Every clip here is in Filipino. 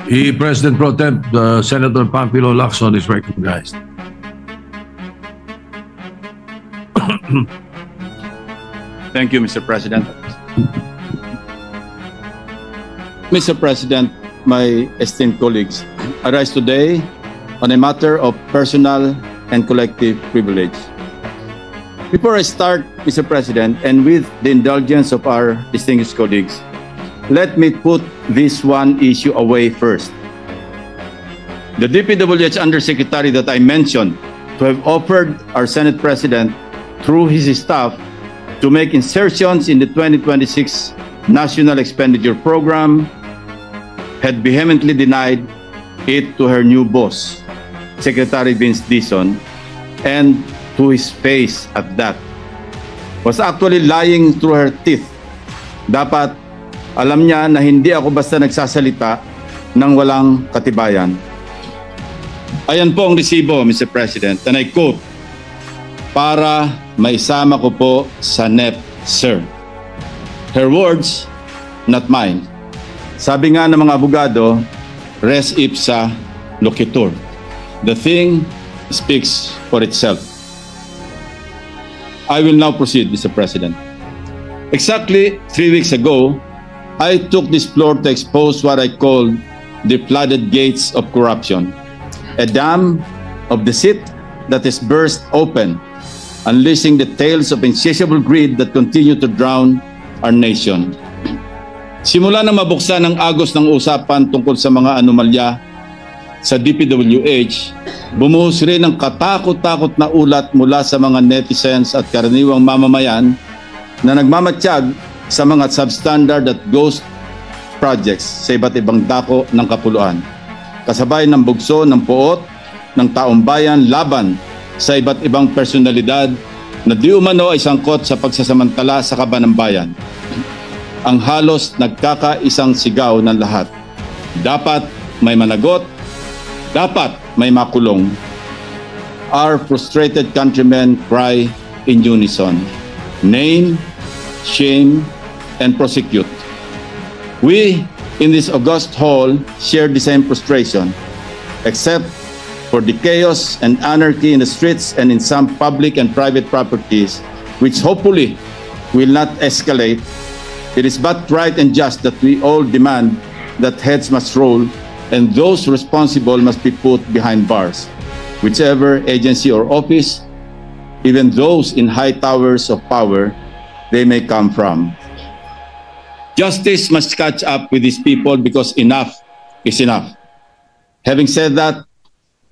President Pro Temp, Senator Pampilo Lacson is recognized. Thank you, Mr. President. Mr. President, my esteemed colleagues, I rise today on a matter of personal and collective privilege. Before I start, Mr. President, and with the indulgence of our distinguished colleagues, let me put this one issue away first. The DPWH Undersecretary that I mentioned to have offered our Senate President through his staff to make insertions in the 2026 National Expenditure Program had vehemently denied it to her new boss, Secretary Vince Dizon, and to his face at that. Was actually lying through her teeth. Dapat alam niya na hindi ako basta nagsasalita ng walang katibayan. Ayan po ang resibo, Mr. President, and I quote, "Para maisama ko po sa NEP, sir." Her words, not mine. Sabi nga ng mga abogado, res ipsa loquitur. The thing speaks for itself. I will now proceed, Mr. President. Exactly 3 weeks ago, I took this floor to expose what I call the flooded gates of corruption, a dam of deceit that is burst open, unleashing the tales of insatiable greed that continue to drown our nation. Simula na mabuksan ang agos ng usapan tungkol sa mga anomalya sa DPWH, bumuhos rin ang katakot-takot na ulat mula sa mga netizens at karaniwang mamamayan na nagmamatsyag sa mga substandard at ghost projects sa iba't ibang dako ng kapuluan. Kasabay ng bugso ng puot ng taong bayan laban sa iba't ibang personalidad na di umano ay sangkot sa pagsasamantala sa kaban ng bayan. Ang halos nagkakaisang sigaw ng lahat. Dapat may managot, dapat may makulong. Our frustrated countrymen cry in unison. Name, shame, and prosecute. We in this august hall share the same frustration, except for the chaos and anarchy in the streets and in some public and private properties, which hopefully will not escalate. It is but right and just that we all demand that heads must roll and those responsible must be put behind bars, whichever agency or office, even those in high towers of power they may come from. Justice must catch up with these people because enough is enough. Having said that,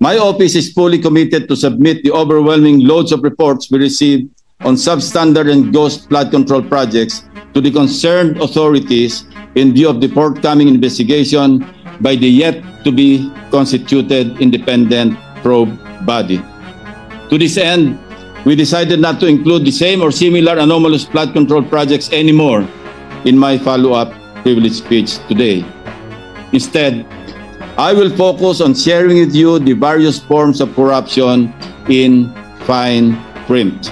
my office is fully committed to submit the overwhelming loads of reports we receive on substandard and ghost flood control projects to the concerned authorities in view of the forthcoming investigation by the yet-to-be constituted independent probe body. To this end, we decided not to include the same or similar anomalous flood control projects anymore in my follow-up privilege speech today. Instead, I will focus on sharing with you the various forms of corruption in fine print.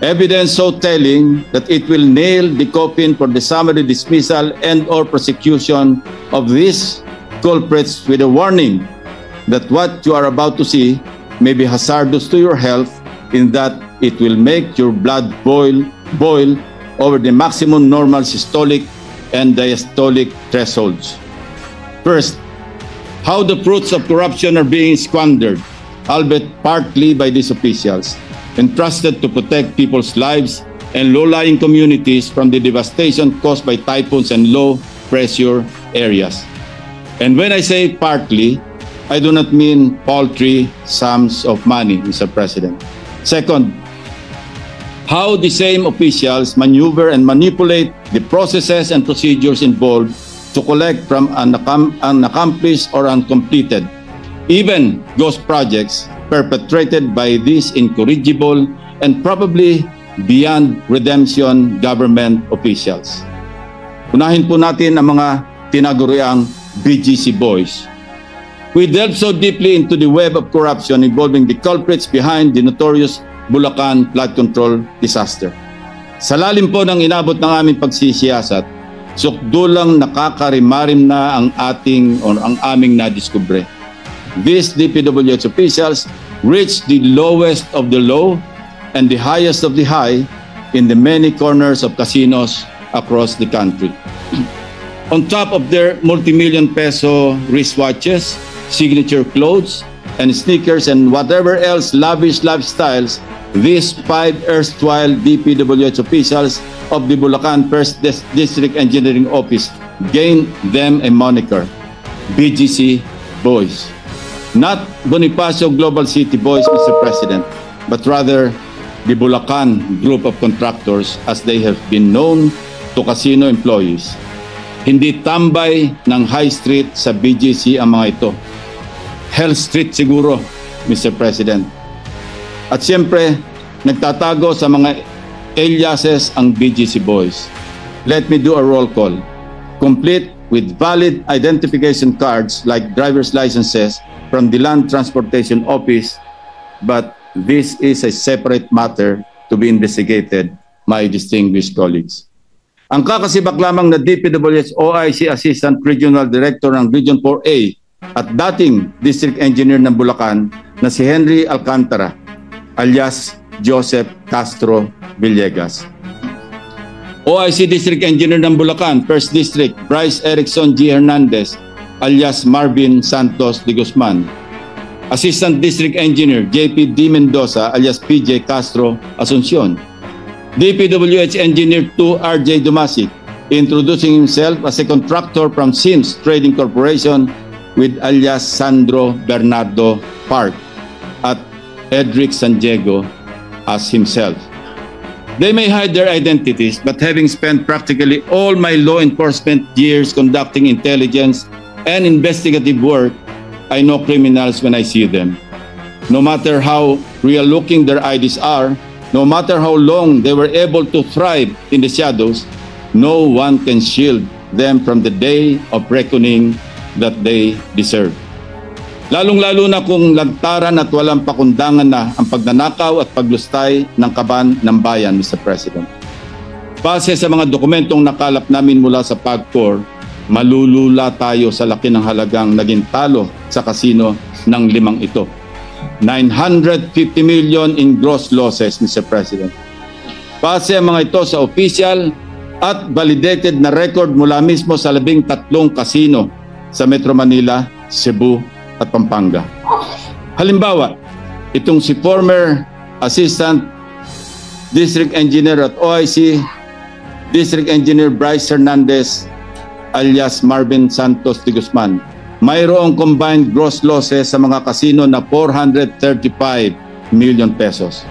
Evidence so telling that it will nail the coffin for the summary dismissal and/or prosecution of these culprits with a warning that what you are about to see may be hazardous to your health in that it will make your blood boil over the maximum normal systolic and diastolic thresholds. First, how the fruits of corruption are being squandered, albeit partly by these officials, entrusted to protect people's lives and low-lying communities from the devastation caused by typhoons and low-pressure areas. And when I say partly, I do not mean paltry sums of money, Mr. President. Second, how the same officials maneuver and manipulate the processes and procedures involved to collect from unaccomplished or uncompleted, even ghost projects perpetrated by these incorrigible and probably beyond redemption government officials. Unahin po natin ang mga tinaguriang BGC boys. We delve so deeply into the web of corruption involving the culprits behind the notorious Bulacan flood control disaster. Sa lalim po ng inabot ng aming pagsisiyasat, sukdulang nakakarimarim na ang aming nadiskubre. These DPWH officials reached the lowest of the low and the highest of the high in the many corners of casinos across the country. On top of their multi-million peso wristwatches, signature clothes, and sneakers and whatever else lavish lifestyles, these 5 erstwhile DPWH officials of the Bulacan First District Engineering Office gained them a moniker, BGC Boys. Not Bonifacio Global City Boys, Mr. President, but rather the Bulacan group of contractors as they have been known to casino employees. Hindi tambay ng High Street sa BGC ang mga ito. Hell Street siguro, Mr. President. At siyempre, nagtatago sa mga aliases ang BGC Boys. Let me do a roll call, complete with valid identification cards like driver's licenses from the Land Transportation Office, but this is a separate matter to be investigated, my distinguished colleagues. Ang kakasibak lamang na DPWH OIC Assistant Regional Director ng Region 4A at dating District Engineer ng Bulacan na si Henry Alcantara, alias Joseph Castro Villegas. OIC District Engineer ng Bulacan, First District, Bryce Erickson G. Hernandez, alias Marvin Santos de Guzman. Assistant District Engineer, JP D. Mendoza, alias PJ Castro Asuncion. DPWH Engineer 2, RJ Dumasic, introducing himself as a contractor from Sims Trading Corporation with alias Sandro Bernardo Park at Edric San Diego as himself. They may hide their identities, but having spent practically all my law enforcement years conducting intelligence and investigative work, I know criminals when I see them. No matter how real-looking their IDs are, no matter how long they were able to thrive in the shadows, no one can shield them from the day of reckoning that they deserve. Lalong-lalo na kung lantaran at walang pakundangan na ang pagnanakaw at paglustay ng kaban ng bayan, Mr. President. Base sa mga dokumentong nakalap namin mula sa PAGCOR, malulula tayo sa laki ng halagang naging talo sa kasino ng 5 ito. 950 million in gross losses, Mr. President. Base ang mga ito sa official at validated na record mula mismo sa 13 kasino sa Metro Manila, Cebu at Pampanga. Halimbawa, itong si former Assistant District Engineer at OIC District Engineer Bryce Hernandez alias Marvin Santos de Guzman, mayroong combined gross losses sa mga kasino na 435 million pesos.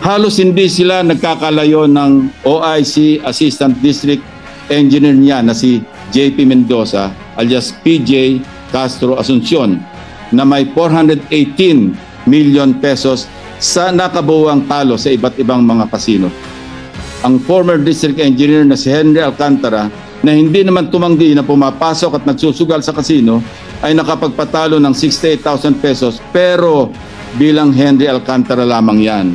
Halos hindi sila nagkakalayo ng OIC Assistant District Engineer niya na si JP Mendoza alias PJ Castro Asuncion na may 418 million pesos sa nakabuwang talo sa iba't ibang mga kasino. Ang former District Engineer na si Henry Alcantara na hindi naman tumanggi na pumapasok at nagsusugal sa kasino ay nakapagpatalo ng 68,000 pesos pero bilang Henry Alcantara lamang yan.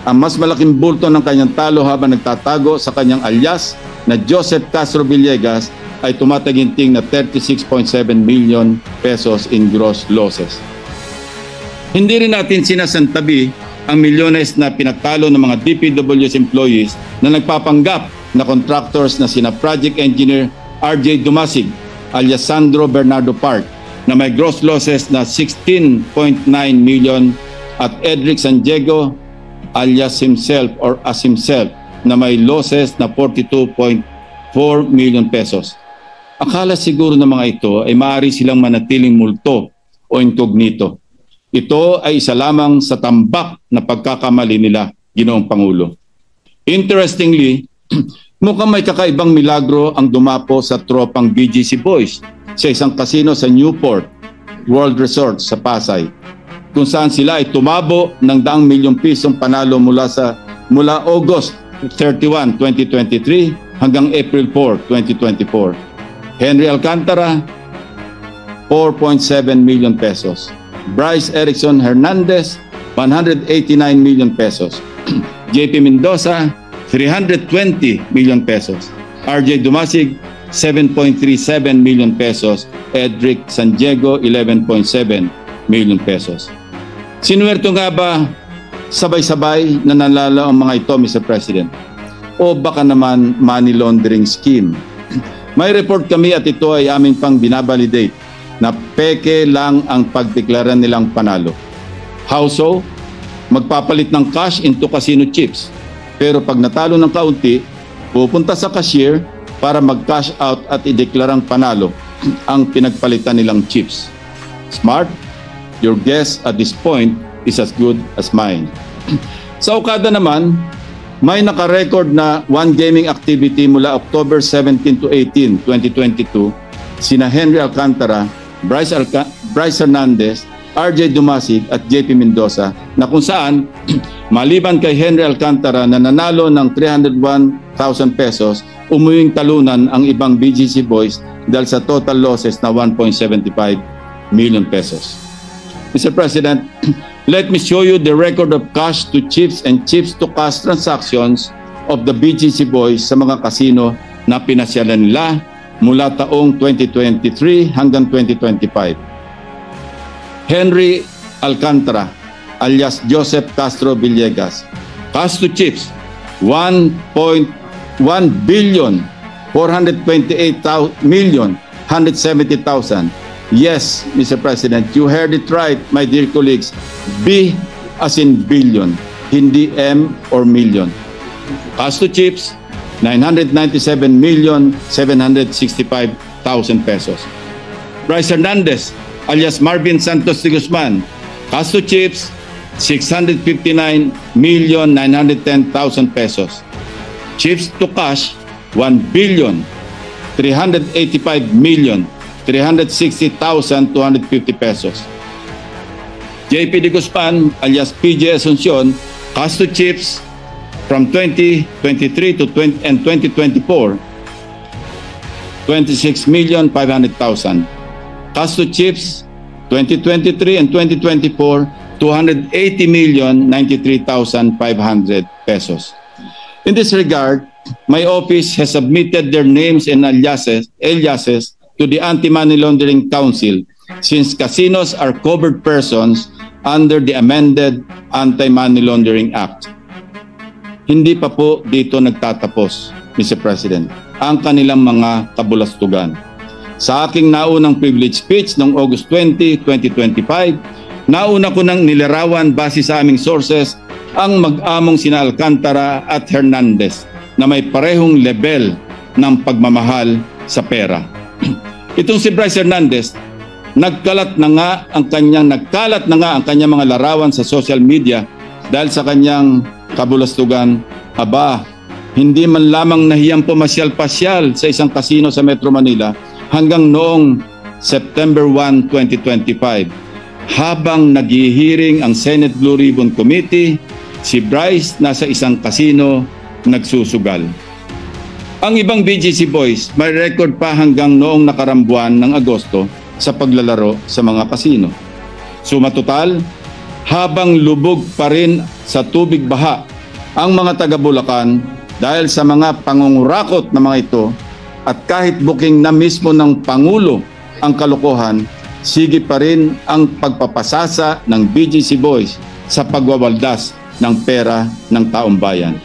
Ang mas malaking bulto ng kanyang talo habang nagtatago sa kanyang alias na Joseph Castro Villegas ay tumataginting na 36.7 million pesos in gross losses. Hindi rin natin sinasantabi ang milyones na pinagtalo ng mga DPWH employees na nagpapanggap na contractors na sina Project Engineer RJ Dumasig alias Sandro Bernardo Park na may gross losses na 16.9 million at Edric San Diego alias himself or as himself na may losses na 42.4 million pesos. Akala siguro ng mga ito ay maaari silang manatiling multo o incognito. Ito ay isa lamang sa tambak na pagkakamali nila, Ginoong Pangulo. Interestingly, mukhang may kakaibang milagro ang dumapo sa tropang BGC Boys sa isang kasino sa Newport World Resort sa Pasay, kung saan sila ay tumabo ng 100 milyong pisong panalo mula August 31, 2023 hanggang April 4, 2024. Henry Alcantara, 4.7 million pesos. Bryce Erickson Hernandez, 189 million pesos. JP Mendoza, 320 million pesos. RJ Dumasig, 7.37 million pesos. Edric San Diego, 11.7 million pesos. Sinuwerto nga ba sabay-sabay na nanalo ang mga ito, Mr. President? O baka naman money laundering scheme? May report kami at ito ay aming pang binabalidate na peke lang ang pagdeklara nilang panalo. How so? Magpapalit ng cash into casino chips. Pero pag natalo ng kaunti, pupunta sa cashier para mag-cash out at ideklarang panalo ang pinagpalitan nilang chips. Smart? Your guess at this point is as good as mine. Sa Okada naman, may naka-record na one gaming activity mula October 17 to 18, 2022, sina Henry Alcantara, Bryce Hernandez, RJ Dumasig at JP Mendoza, na kung saan maliban kay Henry Alcantara na nanalo ng 301,000 pesos, umuwing talunan ang ibang BGC boys dahil sa total losses na 1.75 million pesos. Mr. President, let me show you the record of cash to chips and chips to cash transactions of the BGC boys sa mga kasino na pinasyalan nila mula taong 2023 hanggang 2025. Henry Alcantara alias Joseph Castro Villegas, cash to chips 1,428,170,000. Yes, Mr. President, you heard it right, my dear colleagues. B as in billion, hindi M or million. Cash to chips, 997,765,000 pesos. Bryce Hernandez, alias Marvin Santos de Guzman, cash to chips, 659,910,000 pesos. Chips to cash, 1,385,360,250 pesos. JP de Guzman, alias PJ Asuncion, cash to chips from 2023 to 2024, 26,500,000. Cash to chips 2023 and 2024, 280,093,500 pesos. In this regard, my office has submitted their names and aliases to the Anti-Money Laundering Council since casinos are covered persons under the amended Anti-Money Laundering Act. Hindi pa po dito nagtatapos, Mr. President, ang kanilang mga kabulastugan. Sa aking naunang privilege speech noong August 20, 2025, nauna ko nang nilarawan base sa aming sources ang mag-among sina Alcantara at Hernandez na may parehong level ng pagmamahal sa pera. Itong si Bryce Hernandez, nagkalat na nga ang kanyang mga larawan sa social media dahil sa kanyang kabulastugan. Aba, hindi man lamang nahiyang pumasyal-pasyal sa isang kasino sa Metro Manila hanggang noong September 1, 2025. Habang naghihiring ang Senate Blue Ribbon Committee, si Bryce nasa isang kasino nagsusugal. Ang ibang BGC boys may record pa hanggang noong nakarambuan ng Agosto sa paglalaro sa mga kasino. Sumatotal, habang lubog pa rin sa tubig baha ang mga taga Bulacan dahil sa mga pangungurakot na mga ito, at kahit booking na mismo ng Pangulo ang kalokohan, sige pa rin ang pagpapasasa ng BGC boys sa pagwawaldas ng pera ng taong bayan.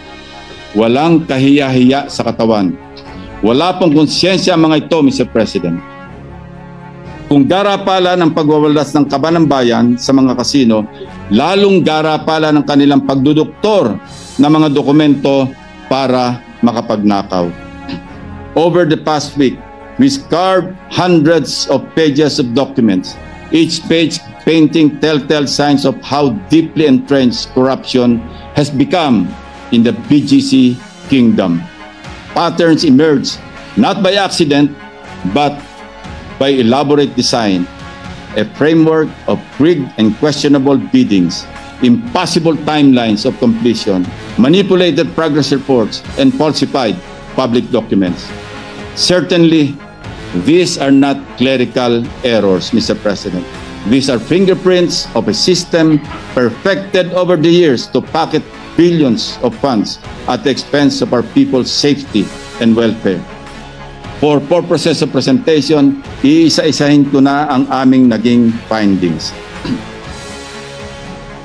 Walang kahiya-hiya sa katawan. Wala pong konsyensya ang mga ito, Mr. President. Kung garapala ng pagwawaldas ng kaban ng bayan sa mga kasino, lalong garapala ng kanilang pagduduktor ng mga dokumento para makapagnakaw. Over the past week, we scoured hundreds of pages of documents, each page painting telltale signs of how deeply entrenched corruption has become in the BGC kingdom. Patterns emerge not by accident, but by elaborate design, a framework of rigged and questionable biddings, impossible timelines of completion, manipulated progress reports, and falsified public documents. Certainly, these are not clerical errors, Mr. President. These are fingerprints of a system perfected over the years to pocket billions of funds at the expense of our people's safety and welfare. For purposes of presentation, iisa-isahin ko na ang aming naging findings.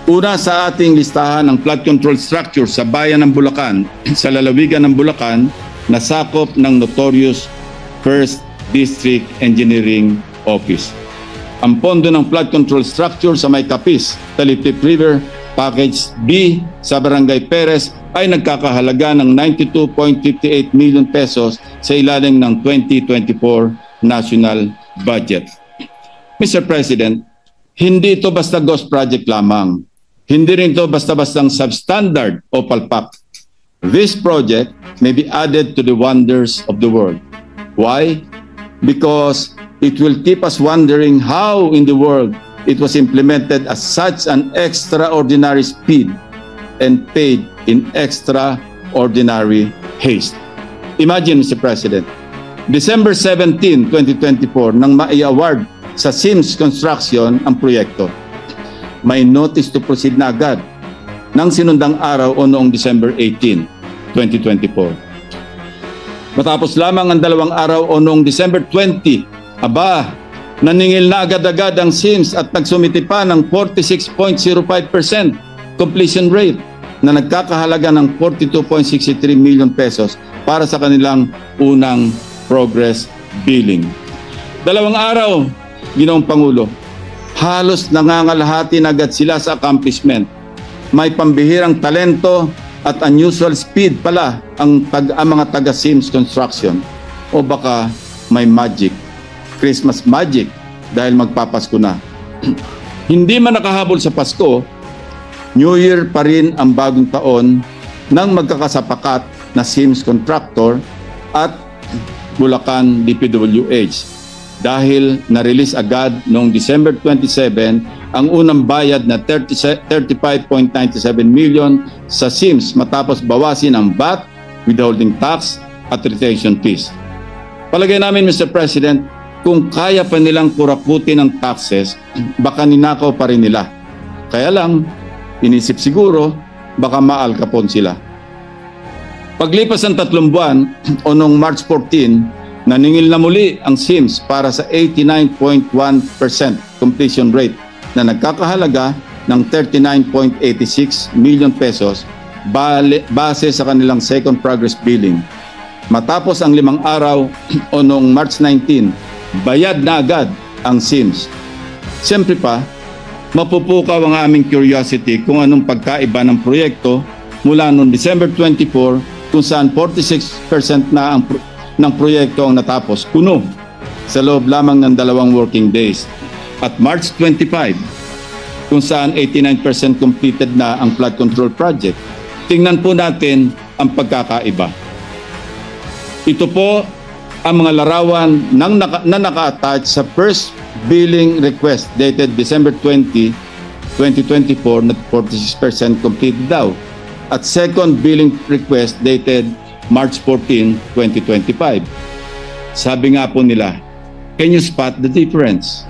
Una sa ating listahan ang flood control structure sa bayan ng Bulacan, sa lalawigan ng Bulacan, na sakop ng notorious 1st District Engineering Office. Ang pondo ng flood control structure sa May Capiz, Talitip River, Package B sa Barangay Perez ay nagkakahalaga ng 92.58 million pesos sa ilalim ng 2024 national budget. Mr. President, hindi ito basta ghost project lamang. Hindi rin ito basta-bastang substandard o palpak. This project may be added to the wonders of the world. Why? Because it will keep us wondering how in the world it was implemented at such an extraordinary speed and paid in extraordinary haste. Imagine, Mr. President, December 17, 2024, nang mai-award sa Sims Construction ang proyekto, may notice to proceed na agad ng sinundang araw o noong December 18, 2024. Matapos lamang ang 2 araw o noong December 20, naningil na agad-agad ang Sims at nagsumiti pa ng 46.05% completion rate na nagkakahalaga ng 42.63 million pesos para sa kanilang unang progress billing. 2 araw, Ginoong Pangulo, halos nangangalahati na agad sila sa accomplishment. May pambihirang talento at unusual speed pala ang mga taga-Sims Construction. O baka may magic, Christmas magic, dahil magpapasko na. Hindi man nakahabol sa Pasko, New Year pa rin ang bagong taon ng magkakasapakat na Sims Contractor at Bulacan DPWH. Dahil na-release agad noong December 27 ang unang bayad na 35.97 million sa Sims matapos bawasin ang VAT, withholding tax at retention fees. Palagay namin, Mr. President, kung kaya pa nilang kurakutin ang taxes, baka ninakaw pa rin nila. Kaya lang, inisip siguro, baka maalkapon sila. Paglipas ng 3 buwan o noong March 14, naningil na muli ang Sims para sa 89.1% completion rate na nagkakahalaga ng 39.86 million pesos base sa kanilang second progress billing. Matapos ang 5 araw o noong March 19, bayad na agad ang Sims. Siyempre pa, mapupukaw ang aming curiosity kung anong pagkaiba ng proyekto mula noong December 24 kung saan 46% na ng proyekto ang natapos kuno sa loob lamang ng 2 working days at March 25 kung saan 89% completed na ang flood control project. Tingnan po natin ang pagkakaiba. Ito po ang mga larawan na naka-attach sa first billing request dated December 20, 2024 na 46% completed daw at second billing request dated March 14, 2025. Sabi nga po nila, can you spot the difference?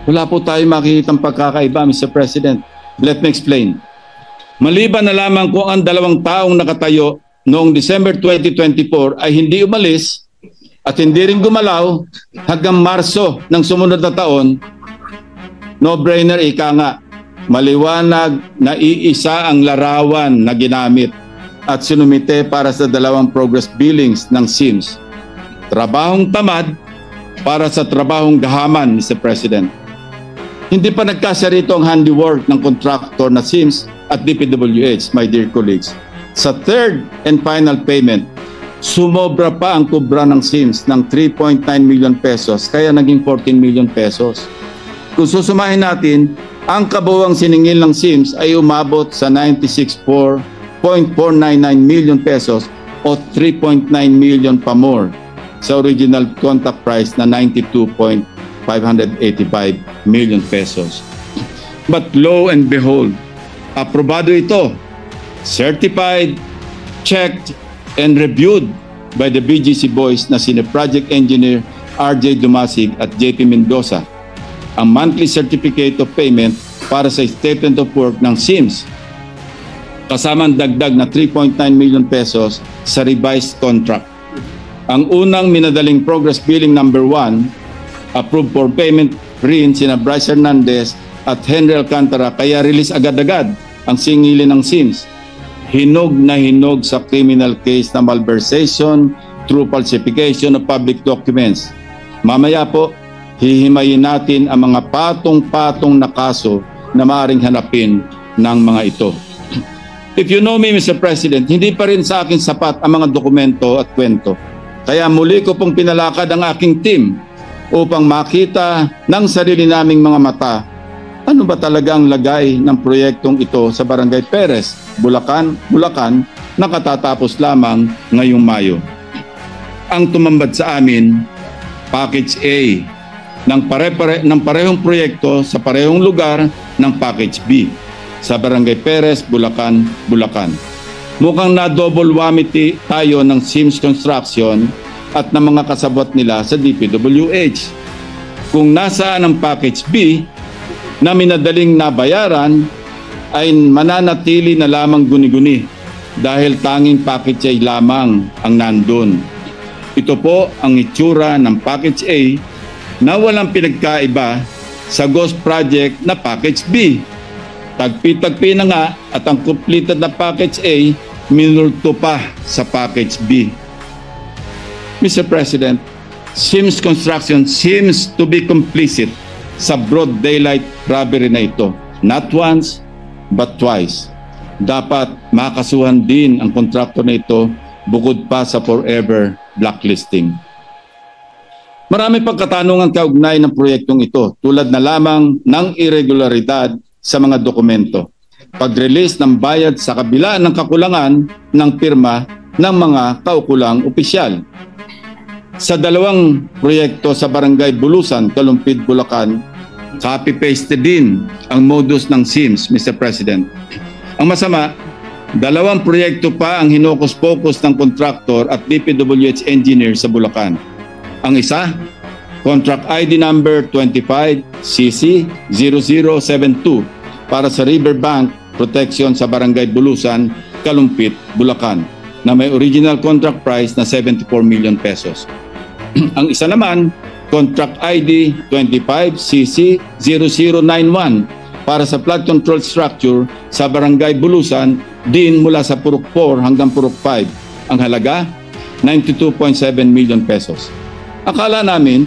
Wala po tayo makikitang pagkakaiba, Mr. President. Let me explain. Maliban na lamang kung ang 2 taong nakatayo noong December 2024 ay hindi umalis at hindi rin gumalaw hanggang Marso ng sumunod na taon, no-brainer ika nga, maliwanag na iisa ang larawan na ginamit at sinumite para sa 2 progress billings ng Sims. Trabahong tamad para sa trabahong gahaman, Mr. President. Hindi pa nagkasya rito ang handiwork ng contractor na Sims at DPWH, my dear colleagues. Sa third and final payment, sumobra pa ang kubra ng Sims ng 3.9 million pesos kaya naging 14 million pesos. Kung susumahin natin, ang kabuuang siningil ng Sims ay umabot sa 96.499 million pesos o 3.9 million pa more sa original contract price na 92.585 million pesos. But lo and behold, aprobado ito, certified, checked, and reviewed by the BGC boys na sina Project Engineer RJ Dumasig at JP Mendoza. Ang monthly certificate of payment para sa statement of work ng Sims. kasamang dagdag na 3.9 million pesos sa revised contract. Ang unang minadaling progress billing number 1, approved for payment rin sina Bryce Hernandez at Henry Alcantara, kaya release agad-agad ang singilin ng SIMS. Hinog na hinog sa criminal case na malversation through falsification of public documents. Mamaya po, hihimayin natin ang mga patong-patong na kaso na maaaring hanapin ng mga ito. If you know me, Mr. President, hindi pa rin sa akin sapat ang mga dokumento at kwento. Kaya muli ko pong pinalakad ang aking team upang makita ng sarili naming mga mata ano ba talaga ang lagay ng proyektong ito sa Barangay Perez, Bulacan, na katatapos lamang ngayong Mayo. Ang tumambad sa amin, Package A, ng parehong proyekto sa parehong lugar ng Package B sa Barangay Perez, Bulacan. Mukhang na-double whammy tayo ng SIMS Construction at ng mga kasabot nila sa DPWH. Kung nasaan ang Package B na minadaling nabayaran, ay mananatili na lamang guni-guni dahil tanging package A lamang ang nandun. Ito po ang itsura ng Package A na walang pinagkaiba sa ghost project na Package B. Tagpi-tagpi na nga at ang completed na Package A minulto pa sa Package B. Mr. President, SIMS Construction seems to be complicit sa broad daylight robbery na ito. Not once, but twice. Dapat makasuhan din ang kontraktor na ito bukod pa sa forever blacklisting. Marami pang katanungan kaugnay ng proyektong ito, tulad na lamang ng irregularidad sa mga dokumento, pag-release ng bayad sa kabila ng kakulangan ng pirma ng mga kaukulang opisyal. Sa dalawang proyekto sa Barangay Bulusan, Kalumpit, Bulacan, copy-paste din ang modus ng SIMS, Mr. President. Ang masama, dalawang proyekto pa ang hinokus-pokus ng kontraktor at DPWH engineer sa Bulacan. Ang isa, Contract ID number 25CC0072 para sa Riverbank Protection sa Barangay Bulusan, Kalumpit, Bulacan, na may original contract price na 74 million pesos. Ang isa naman, Contract ID 25CC0091 para sa flood control structure sa Barangay Bulusan, din mula sa Purok 4 hanggang Purok 5. Ang halaga, 92.7 million pesos. Akala namin,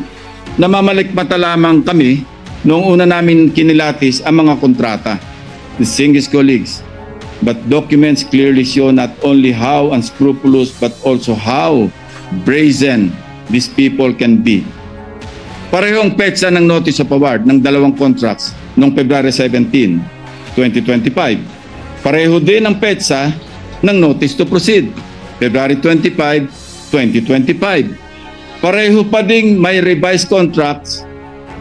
namamalikmata lamang kami noong una namin kinilatis ang mga kontrata, distinguished colleagues. But documents clearly show not only how unscrupulous but also how brazen these people can be. Parehong petsa ng notice of award ng dalawang contracts noong February 17, 2025. Pareho din ang petsa ng notice to proceed, February 25, 2025. Pareho pa ding may revised contracts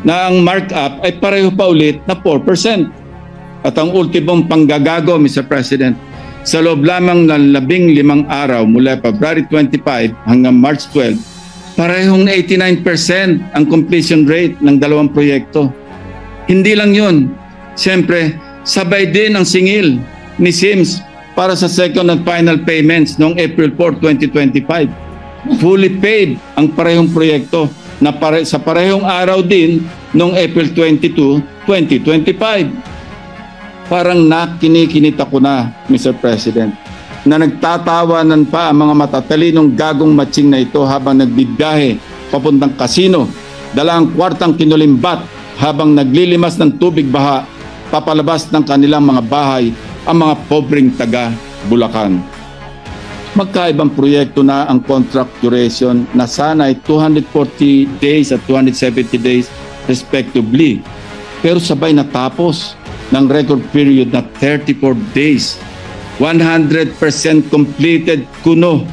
na ang markup ay pareho pa ulit na 4%. At ang ultimong panggagago, Mr. President, sa loob lamang ng 15 araw mula February 25 hanggang March 12, parehong 89% ang completion rate ng dalawang proyekto. Hindi lang yun. Siyempre, sabay din ang singil ni SIMS para sa second and final payments noong April 4, 2025. Fully paid ang parehong proyekto na sa parehong araw din noong April 22, 2025. Parang nakinikinita ko na, Mr. President, na nagtatawanan pa ang mga matatalinong gagong matching na ito habang nagbibiyahe papuntang kasino, dala ang kwartang kinulimbat habang naglilimas ng tubig baha papalabas ng kanilang mga bahay ang mga pobreng taga Bulacan. Magkaibang proyekto na ang contract duration na sana ay 240 days at 270 days respectively, pero sabay natapos ng record period na 34 days. 100% completed kuno.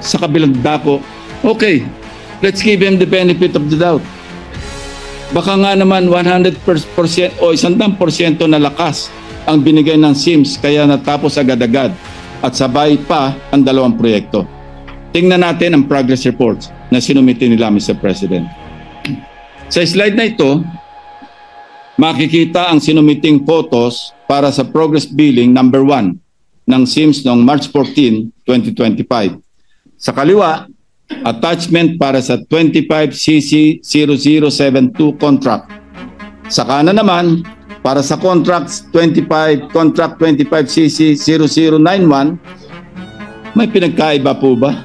Sa kabilang dako, okay, let's give him the benefit of the doubt. Baka nga naman 100% o 100% na lakas ang binigay ng SIMS kaya natapos agad-agad at sabay pa ang dalawang proyekto. Tingnan natin ang progress reports na sinumiti nila, Mr. President. Sa slide na ito, makikita ang sinumiting photos para sa progress billing number 1 ng SIMS noong March 14, 2025. Sa kaliwa, attachment para sa 25CC0072 contract. Sa kanan naman, para sa contract 25CC0091, may pinagkaiba po ba?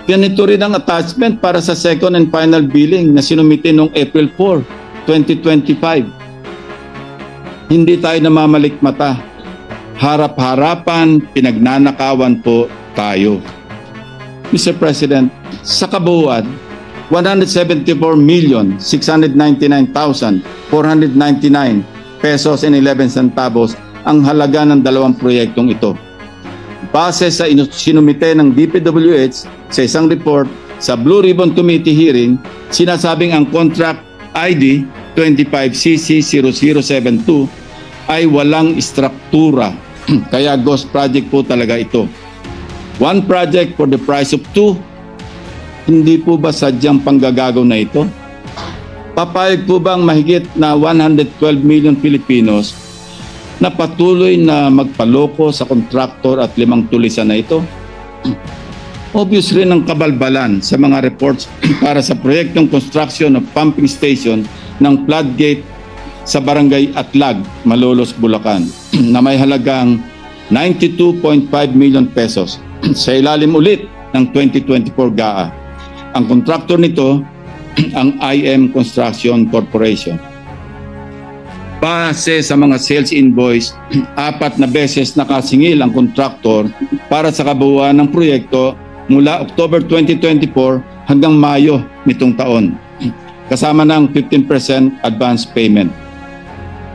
Ganito rin ang attachment para sa second and final billing na sinumite noong April 4, 2025. Hindi tayo namamalikmata. Harap-harapan, pinagnanakawan po tayo. Mr. President, sa kabuuan, 174,699,499 pesos and 11 centavos ang halaga ng dalawang proyektong ito. Base sa sinumite ng DPWH sa isang report sa Blue Ribbon Committee hearing, sinasabing ang contract ID 25CC0072 ay walang istruktura. Kaya ghost project po talaga ito. One project for the price of two. Hindi po ba sadyang panggagago na ito? Papayag po bang mahigit na 112 million Filipinos na patuloy na magpaloko sa kontraktor at 5 tulisan na ito? Obvious rin ang kabalbalan sa mga reports para sa proyektong construction of pumping station ng floodgate sa Barangay Atlag, Malolos, Bulacan na may halagang 92.5 million pesos sa ilalim ulit ng 2024 GAA. Ang kontraktor nito, ang IM Construction Corporation. Base sa mga sales invoice, 4 na beses nakasingil ang kontraktor para sa kabuuan ng proyekto mula October 2024 hanggang Mayo nitong taon, kasama ng 15% advance payment.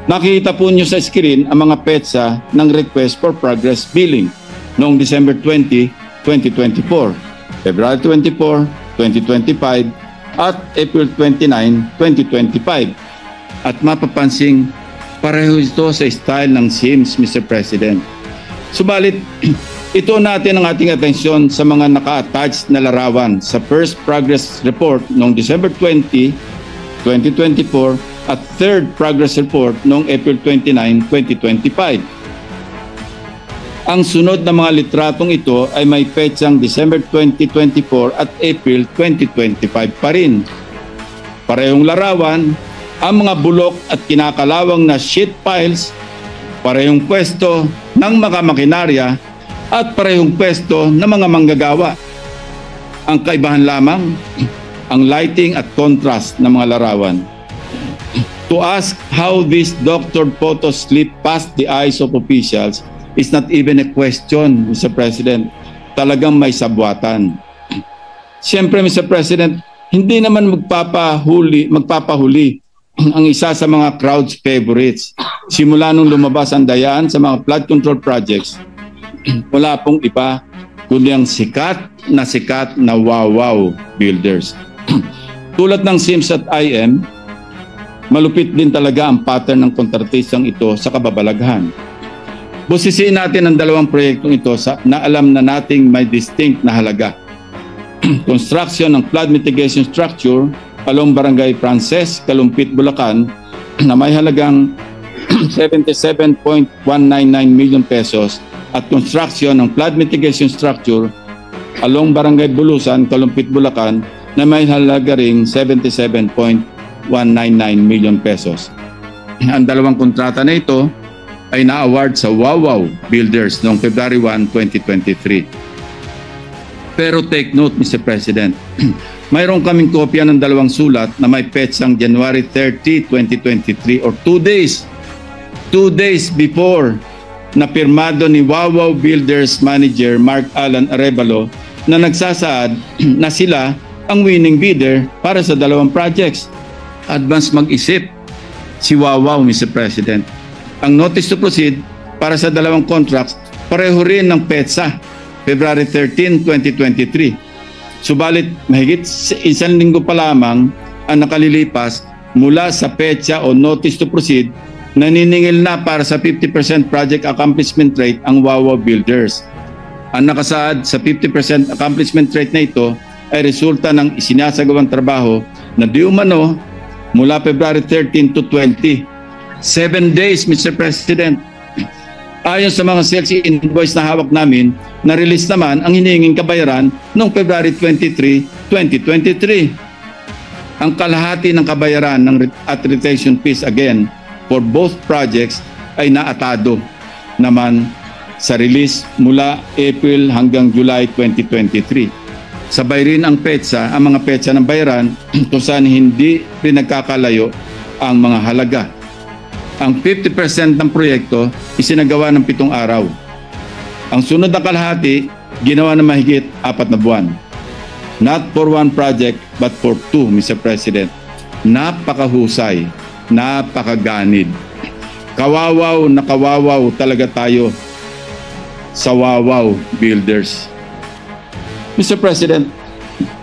Nakikita po niyo sa screen ang mga petsa ng request for progress billing noong December 20, 2024, February 24, 2025, at April 29, 2025. At mapapansing pareho ito sa style ng SIMS, Mr. President. Subalit, ito natin ang ating atensyon sa mga naka-attached na larawan sa first progress report noong December 20, 2024 at third progress report noong April 29, 2025. Ang sunod na mga litratong ito ay may petsang December 2024 at April 2025 pa rin. Parehong larawan, ang mga bulok at kinakalawang na sheet piles, parehong pwesto ng mga makinarya at parehong pwesto ng mga manggagawa. Ang kaibahan lamang, ang lighting at contrast ng mga larawan. To ask how this doctored photos slip past the eyes of officials is not even a question, Mr. President. Talagang may sabwatan. Siyempre, Mr. President, hindi naman magpapahuli ang isa sa mga crowd's favorites. Simula nung lumabas ang dayaan sa mga flood control projects, wala pong iba kundi ang sikat na wow builders. Tulad ng SIMS at IM, malupit din talaga ang pattern ng kontratistang ito sa kababalaghan. Busisiin natin ang dalawang proyektong ito na alam na nating may distinct na halaga. Construction ng flood mitigation structure along Barangay Frances, Kalumpit, Bulacan na may halagang 77.199 million pesos at construction ng flood mitigation structure along Barangay Bulusan, Kalumpit, Bulacan na may halaga ring 77.199 million pesos. Ang dalawang kontrata na ito ay na-award sa Wow Builders noong February 1, 2023. Pero take note, Mr. President, mayroon kaming kopya ng dalawang sulat na may petsang January 30, 2023 or 2 days before na pirmado ni Wow Builders Manager Mark Alan Arevalo na nagsasaad na sila ang winning bidder para sa dalawang projects. Advance mag-isip si Wow, Mr. President. Ang notice to proceed para sa dalawang contracts pareho rin ng petsa, February 13, 2023. Subalit mahigit 1 linggo pa lamang ang nakalilipas mula sa petsa o notice to proceed, naniningil na para sa 50% project accomplishment rate ang Wow Builders. Ang nakasaad sa 50% accomplishment rate na ito ay resulta ng isinasagawang trabaho na di umano mula February 13 to 20. 7 days, Mr. President. Ayon sa mga sales invoice na hawak namin, na-release naman ang hinihinging kabayaran noong February 23, 2023. Ang kalahati ng kabayaran at retention fees again for both projects ay naatado naman sa release mula April hanggang July 2023. Sabay rin ang mga petsa ng bayaran kung saan hindi rin nagkakalayo ang mga halaga. Ang 50% ng proyekto isinagawa ng 7 araw. Ang sunod na kalahati, ginawa ng mahigit 4 na buwan. Not for one project, but for 2, Mr. President. Napakahusay, napakaganid. Kawawaw na kawawaw talaga tayo sa Wawaw Builders. Mr. President,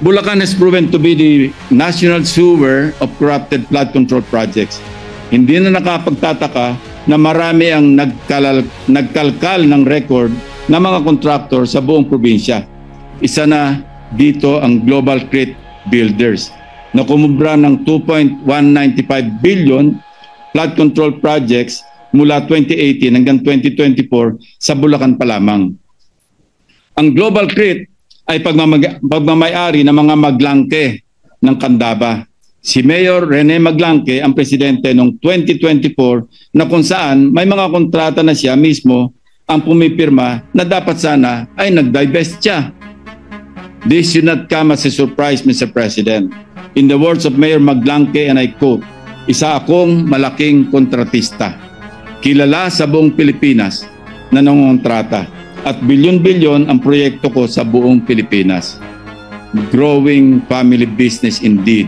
Bulacan has proven to be the national sewer of corrupted flood control projects. Hindi na nakapagtataka na marami ang nagkalkal ng record ng mga kontraktor sa buong probinsya. Isa na dito ang Global Crit Builders na kumubra ng 2.195 billion flood control projects mula 2018 hanggang 2024 sa Bulacan pa lamang. Ang Global Crit ay pagmamayari ng mga maglangke ng Candaba. Si Mayor Rene Maglangke ang presidente noong 2024 na kung saan may mga kontrata na siya mismo ang pumipirma na dapat sana ay nag-divest siya. This should not come as a surprise, Mr. President. In the words of Mayor Maglangke, and I quote, "Isa akong malaking kontratista. Kilala sa buong Pilipinas na nangongontrata at bilyon-bilyon ang proyekto ko sa buong Pilipinas. Growing family business indeed."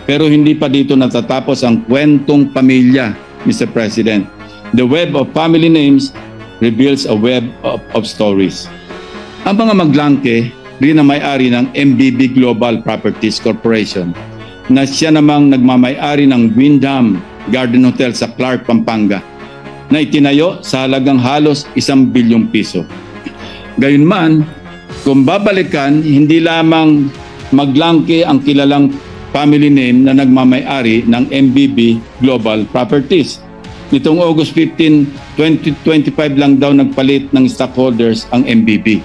Pero hindi pa dito natatapos ang kwentong pamilya, Mr. President. The web of family names reveals a web of stories. Ang mga Maglangke rin ang may-ari ng MBB Global Properties Corporation na siya namang nagmamay-ari ng Windham Garden Hotel sa Clark, Pampanga na itinayo sa halagang halos 1 bilyong piso. Gayunman, kung babalikan, hindi lamang Maglangke ang kilalang family name na nagmamay-ari ng MBB Global Properties. Nitong August 15, 2025 lang daw nagpalit ng stockholders ang MBB.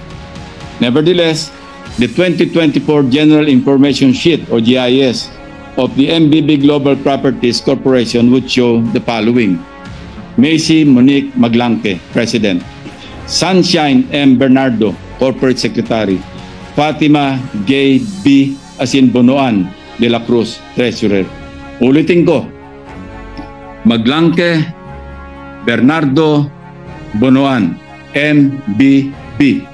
Nevertheless, the 2024 General Information Sheet or GIS of the MBB Global Properties Corporation would show the following. Macy Monique Maglangke, President. Sunshine M. Bernardo, Corporate Secretary. Fatima Gay B. Bonoan de la Cruz, Treasurer. Ulitin ko. Maglangke, Bernardo, Bonoan, MBB.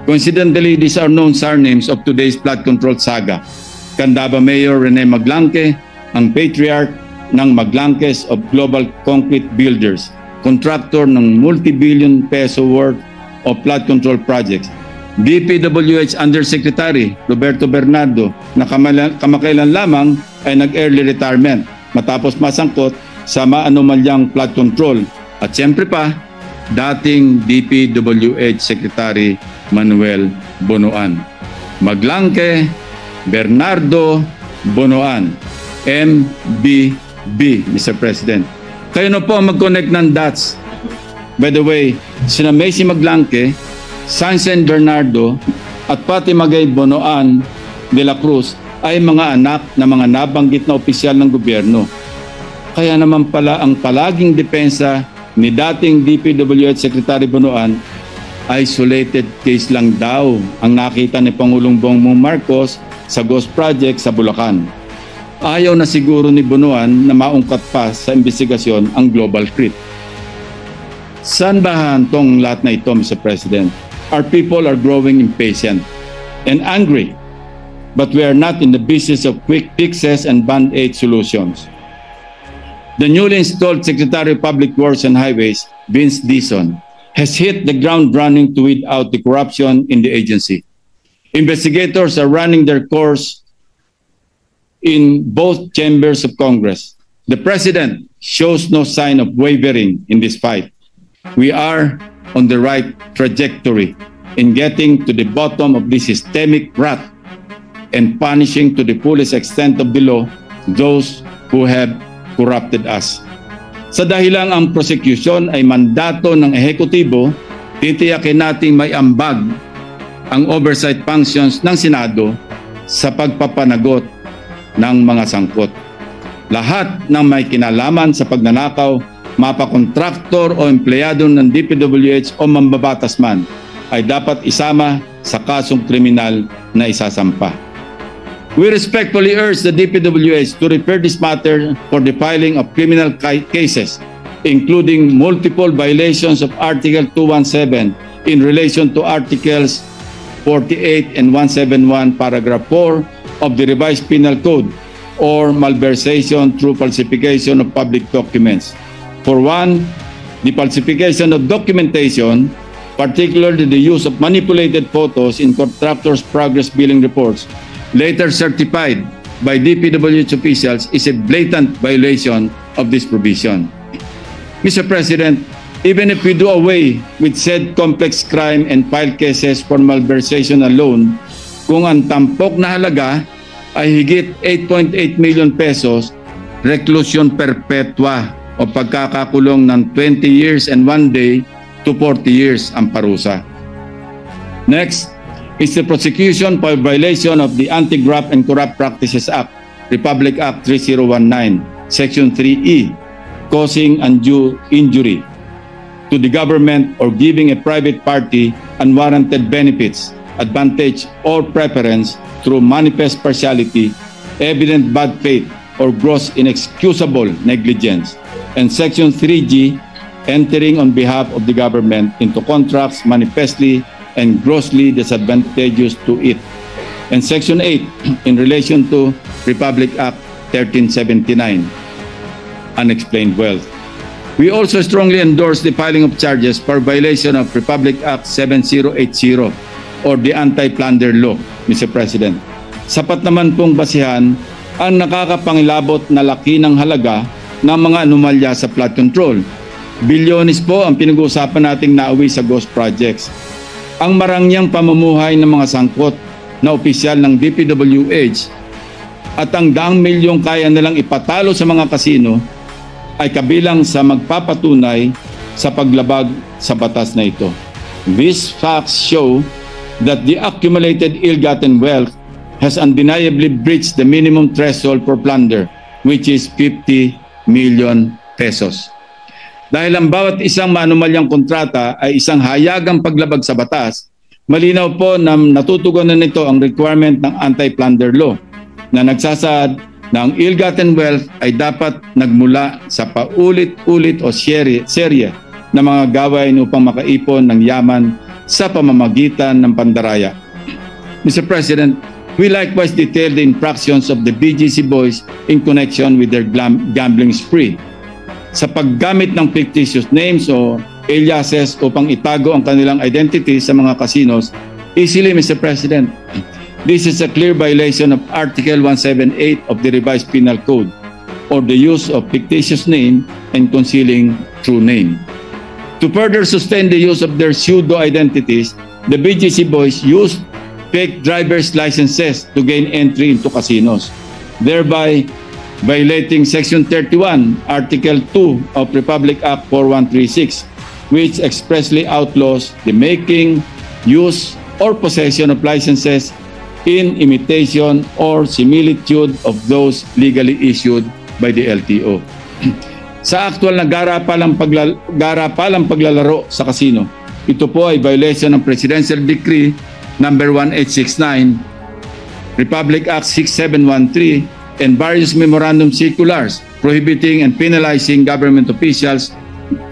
Coincidentally, these are known surnames of today's flood control saga. Candaba Mayor Rene Maglangke, ang patriarch ng Maglangkes of Global Concrete Builders, contractor ng multi-billion peso worth of flood control projects. DPWH Undersecretary Roberto Bernardo na kamakailan lamang ay nag-early retirement matapos masangkot sa maanomalyang flood control. At siyempre pa, dating DPWH Secretary Manuel Bonoan. Maglangke, Bernardo, Bonoan, MBB, Mr. President. Kayo na po ang mag-connect ng dots. By the way, sina Macy Maglangke, Sunshine Bernardo at Fatima Gay Bonoan de la Cruz ay mga anak na mga nabanggit na opisyal ng gobyerno. Kaya naman pala ang palaging depensa ni dating DPWH Secretary Bonoan, isolated case lang daw ang nakita ni Pangulong Bongbong Marcos sa Ghost Project sa Bulacan. Ayaw na siguro ni Bonoan na maungkat pa sa investigasyon ang Global Crit. Saan ba hantong lahat na ito, Mr. President? Our people are growing impatient and angry, but we are not in the business of quick fixes and band-aid solutions. The newly installed Secretary of Public Works and Highways, Vince Dizon, has hit the ground running to weed out the corruption in the agency. Investigators are running their course in both chambers of Congress. The President shows no sign of wavering in this fight. We are on the right trajectory in getting to the bottom of this systemic rot and punishing to the fullest extent of the law those who have corrupted us. Sa dahilang ang prosecution ay mandato ng ehekutibo, titiyakin nating may ambag ang oversight functions ng Senado sa pagpapanagot ng mga sangkot. Lahat ng may kinalaman sa pagnanakaw, mapakontraktor o empleyado ng DPWH o mambabatas man, ay dapat isama sa kasong kriminal na isasampa. We respectfully urge the DPWH to refer this matter for the filing of criminal cases, including multiple violations of Article 217 in relation to Articles 48 and 171, Paragraph 4 of the Revised Penal Code, or malversation through falsification of public documents. For one, the falsification of documentation, particularly the use of manipulated photos in contractors' progress billing reports, later certified by DPWH officials, is a blatant violation of this provision. Mr. President, even if we do away with said complex crime and file cases for malversation alone, kung ang tampok na halaga ay higit 8.8 million pesos, reclusion perpetua o pagkakakulong ng 20 years and 1 day to 40 years ang parusa. Next is the prosecution for violation of the Anti-Graft and Corrupt Practices Act, Republic Act 3019, Section 3E, causing undue injury to the government or giving a private party unwarranted benefits, advantage, or preference through manifest partiality, evident bad faith, or gross inexcusable negligence. And Section 3G, entering on behalf of the government into contracts manifestly and grossly disadvantageous to it. And Section 8, in relation to Republic Act 1379, unexplained wealth. We also strongly endorse the filing of charges for violation of Republic Act 7080 or the Anti-Plunder Law, Mr. President. Sapat naman pong basihan ang nakakapangilabot na laki ng halaga ng mga anomalya sa flood control. Bilyones po ang pinag-uusapan nating nauwi sa ghost projects. Ang marangyang pamumuhay ng mga sangkot na opisyal ng DPWH at ang daang milyong kaya nilang ipatalo sa mga kasino ay kabilang sa magpapatunay sa paglabag sa batas na ito. These facts show that the accumulated ill-gotten wealth has undeniably breached the minimum threshold for plunder, which is 50 million pesos. Dahil ang bawat isang maanumalyang kontrata ay isang hayagang paglabag sa batas, malinaw po na natutugunan nito ang requirement ng Anti-Plunder Law na nagsasaad na ang ill-gotten wealth ay dapat nagmula sa paulit-ulit o serye na mga gawain upang makaipon ng yaman sa pamamagitan ng pandaraya. Mr. President, we likewise detail the infractions of the BGC boys in connection with their gambling spree. Sa paggamit ng fictitious names o aliases upang itago ang kanilang identity sa mga casinos, easily, Mr. President, this is a clear violation of Article 178 of the Revised Penal Code, or the use of fictitious name and concealing true name. To further sustain the use of their pseudo-identities, the BGC boys used fake driver's licenses to gain entry into casinos, thereby violating Section 31, Article 2 of Republic Act 4136, which expressly outlaws the making, use, or possession of licenses in imitation or similitude of those legally issued by the LTO. Sa actual na garapalang paglalaro sa kasino, ito po ay violation ng Presidential Decree number 1869, Republic Act 6713, and various memorandum circulars prohibiting and penalizing government officials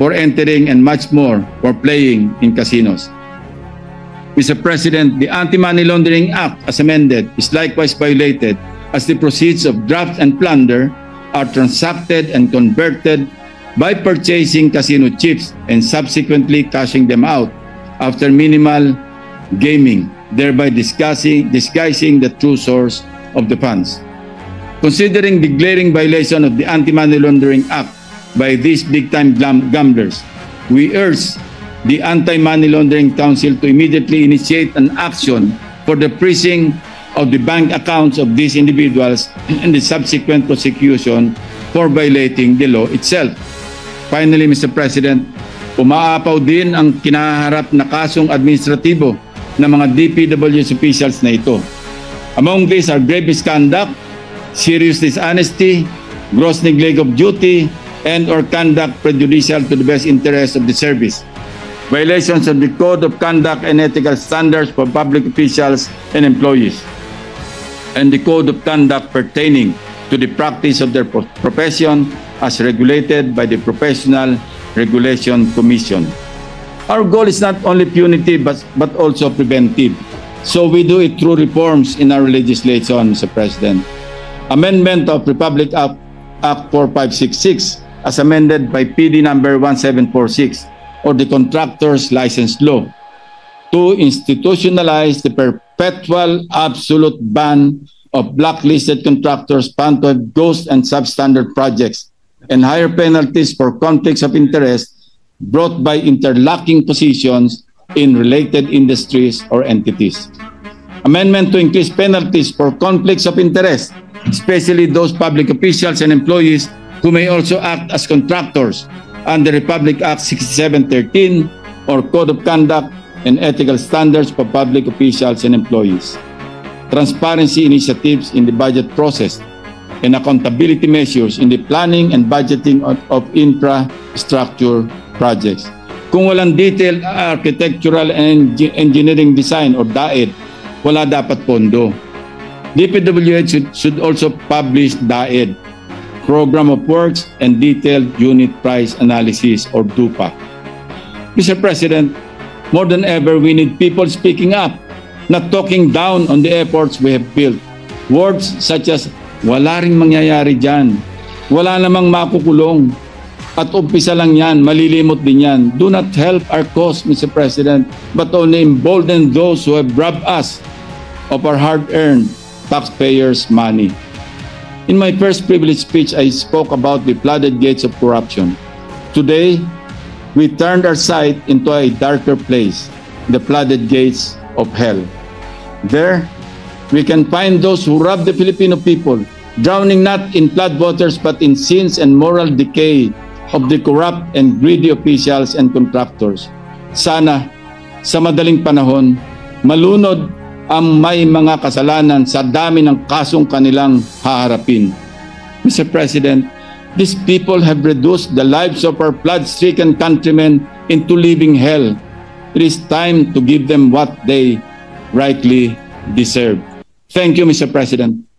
for entering and much more for playing in casinos. Mr. President, the Anti-Money Laundering Act as amended is likewise violated as the proceeds of graft and plunder are transacted and converted by purchasing casino chips and subsequently cashing them out after minimal gaming, thereby disguising the true source of the funds. Considering the glaring violation of the Anti-Money Laundering Act by these big-time gamblers, we urge the Anti-Money Laundering Council to immediately initiate an action for the freezing of the bank accounts of these individuals and the subsequent prosecution for violating the law itself. Finally, Mr. President, umaapaw din ang kinaharap na kasong administratibo ng mga DPWH officials na ito. Among these are grave misconduct, serious dishonesty, gross neglect of duty, and or conduct prejudicial to the best interest of the service, violations of the Code of Conduct and Ethical Standards for public officials and employees, and the Code of Conduct pertaining to the practice of their profession as regulated by the Professional Regulation Commission. Our goal is not only punitive but also preventive. So we do it through reforms in our legislation, Mr. President. Amendment of Republic Act 4566 as amended by PD number 1746 or the Contractors License Law to institutionalize the perpetual absolute ban of blacklisted contractors found to have ghost and substandard projects and higher penalties for conflicts of interest brought by interlocking positions in related industries or entities. Amendment to increase penalties for conflicts of interest, especially those public officials and employees who may also act as contractors under Republic Act 6713 or Code of Conduct and Ethical Standards for Public Officials and Employees. Transparency initiatives in the budget process and accountability measures in the planning and budgeting of infrastructure projects. Kung walang detailed architectural and engineering design or DAED, wala dapat pondo. DPWH should also publish DAED, Program of Works and Detailed Unit Price Analysis or DUPA. Mr. President, more than ever, we need people speaking up, not talking down on the efforts we have built. Words such as, wala ring mangyayari dyan, wala namang makukulong, at umpisa lang yan, malilimot din yan, do not help our cause, Mr. President, but only embolden those who have robbed us of our hard-earned taxpayers' money. In my first privilege speech, I spoke about the flooded gates of corruption. Today, we turned our sight into a darker place, the flooded gates of hell. There, we can find those who rob the Filipino people, drowning not in floodwaters but in sins and moral decay of the corrupt and greedy officials and contractors. Sana, sa madaling panahon, malunod ang may mga kasalanan sa dami ng kasong kanilang haharapin. Mr. President, these people have reduced the lives of our flood-stricken countrymen into living hell. It is time to give them what they rightly deserve. Thank you, Mr. President.